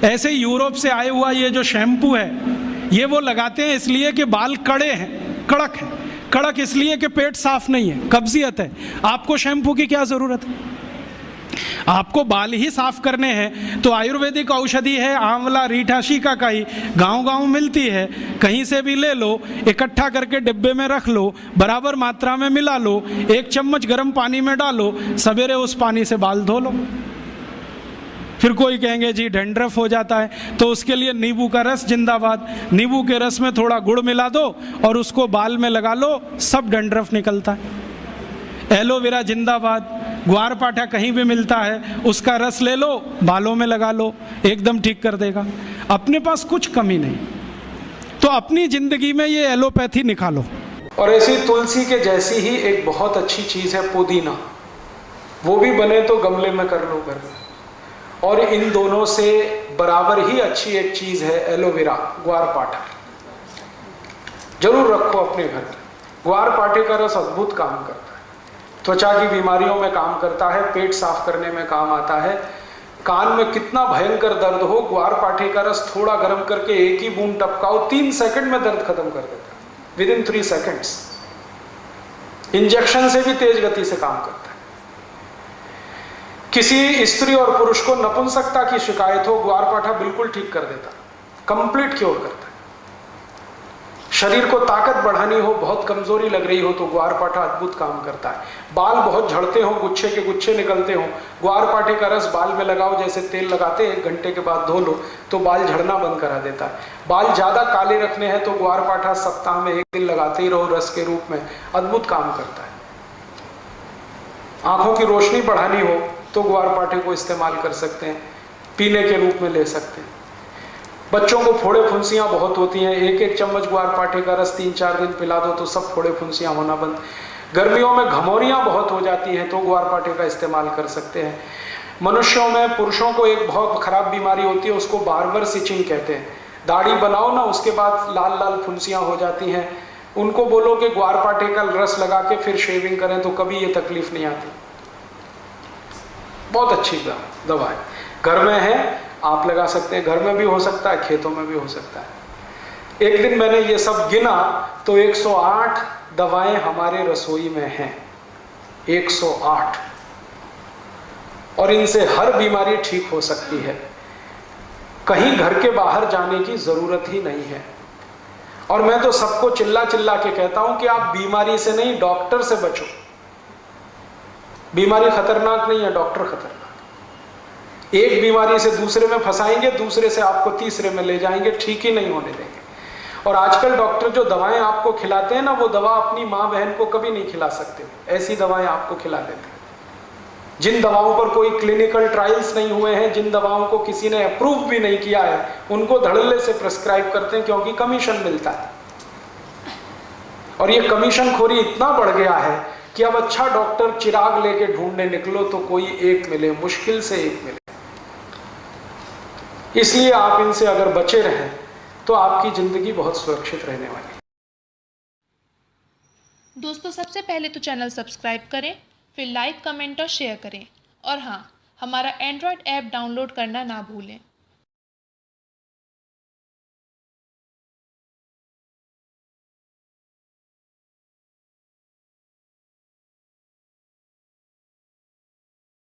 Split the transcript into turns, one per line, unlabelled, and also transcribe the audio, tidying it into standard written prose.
ऐसे ही यूरोप से आए हुआ ये जो शैम्पू है, ये वो लगाते हैं इसलिए कि बाल कड़े हैं, कड़क है। कड़क इसलिए कि पेट साफ नहीं है, कब्जियत है। आपको शैम्पू की क्या ज़रूरत है? आपको बाल ही साफ करने हैं तो आयुर्वेदिक औषधि है आंवला, रीठा, शिकाकाई, गांव-गांव मिलती है, कहीं से भी ले लो, इकट्ठा करके डिब्बे में रख लो, बराबर मात्रा में मिला लो, 1 चम्मच गर्म पानी में डालो, सवेरे उस पानी से बाल धो लो। फिर कोई कहेंगे जी डैंड्रफ हो जाता है, तो उसके लिए नींबू का रस जिंदाबाद। नींबू के रस में थोड़ा गुड़ मिला दो और उसको बाल में लगा लो, सब डैंड्रफ निकलता है। एलोवेरा जिंदाबाद। ग्वारपाठा कहीं भी मिलता है, उसका रस ले लो, बालों में लगा लो, एकदम ठीक कर देगा। अपने पास कुछ कमी नहीं, तो अपनी जिंदगी में ये एलोपैथी निकालो।
और ऐसी तुलसी के जैसी ही एक बहुत अच्छी चीज है पुदीना, वो भी बने तो गमले में कर लो घर में। और इन दोनों से बराबर ही अच्छी एक चीज है एलोवेरा, ग्वारपाठा। जरूर रखो अपने घर में। ग्वारपाठे का रस अद्भुत काम करता है, त्वचा की बीमारियों में काम करता है, पेट साफ करने में काम आता है। कान में कितना भयंकर दर्द हो, ग्वारपाठे का रस थोड़ा गर्म करके 1 ही बूंद टपकाओ, 3 सेकंड में दर्द खत्म कर देता है, विदिन 3 सेकंड्स। इंजेक्शन से भी तेज गति से काम करता है। किसी स्त्री और पुरुष को नपुंसकता की शिकायत हो, ग्वारपाठा बिल्कुल ठीक कर देता, कंप्लीट क्योर करता है। शरीर को ताकत बढ़ानी हो, बहुत कमजोरी लग रही हो तो ग्वारपाठा अद्भुत काम करता है। बाल बहुत झड़ते हो, गुच्छे के गुच्छे निकलते हो, ग्वारपाठे का रस बाल में लगाओ, जैसे तेल लगाते हैं, 1 घंटे के बाद धो लो तो बाल झड़ना बंद करा देता है। बाल ज्यादा काले रखने हैं तो ग्वारपाठा सप्ताह में 1 दिन लगाते ही रहो रस के रूप में, अद्भुत काम करता है। आंखों की रोशनी बढ़ानी हो तो ग्वारपाठे को इस्तेमाल कर सकते हैं, पीने के रूप में ले सकते हैं। बच्चों को फोड़े फुंसियां बहुत होती हैं, 1-1 चम्मच ग्वारपाठे का रस 3-4 दिन पिला दो तो सब फोड़े फुंसियां होना बंद। गर्मियों में घमौरियां बहुत हो जाती हैं तो ग्वारपाठे का इस्तेमाल कर सकते हैं। मनुष्यों में, पुरुषों को एक बहुत खराब बीमारी होती है, उसको बार्बर सिचिंग कहते हैं। दाढ़ी बनाओ ना, उसके बाद लाल लाल फुंसियां हो जाती हैं, उनको बोलो कि ग्वारपाठे का रस लगा के फिर शेविंग करें तो कभी ये तकलीफ नहीं आती। बहुत अच्छी दवा है, घर में है, आप लगा सकते हैं। घर में भी हो सकता है, खेतों में भी हो सकता है। एक दिन मैंने ये सब गिना तो 108 दवाएं हमारे रसोई में हैं, 108, और इनसे हर बीमारी ठीक हो सकती है। कहीं घर के बाहर जाने की जरूरत ही नहीं है। और मैं तो सबको चिल्ला चिल्ला के कहता हूं कि आप बीमारी से नहीं, डॉक्टर से बचो। बीमारी खतरनाक नहीं है, डॉक्टर खतरनाक। एक बीमारी से दूसरे में फंसाएंगे, दूसरे से आपको तीसरे में ले जाएंगे, ठीक ही नहीं होने देंगे। और आजकल डॉक्टर जो दवाएं आपको खिलाते हैं ना, वो दवा अपनी माँ बहन को कभी नहीं खिला सकते, ऐसी दवाएं आपको खिला देते हैं। जिन दवाओं पर कोई क्लिनिकल ट्रायल्स नहीं हुए हैं, जिन दवाओं को किसी ने अप्रूव भी नहीं किया है, उनको धड़ल्ले से प्रेस्क्राइब करते हैं क्योंकि कमीशन मिलता है। और ये कमीशन खोरी इतना बढ़ गया है कि अब अच्छा डॉक्टर चिराग लेके ढूंढने निकलो तो कोई एक मिले, मुश्किल से एक मिले। इसलिए आप इनसे अगर बचे रहें तो आपकी जिंदगी बहुत सुरक्षित रहने वाली है।
दोस्तों, सबसे पहले तो चैनल सब्सक्राइब करें, फिर लाइक, कमेंट और शेयर करें। और हाँ, हमारा एंड्रॉयड ऐप डाउनलोड करना ना भूलें।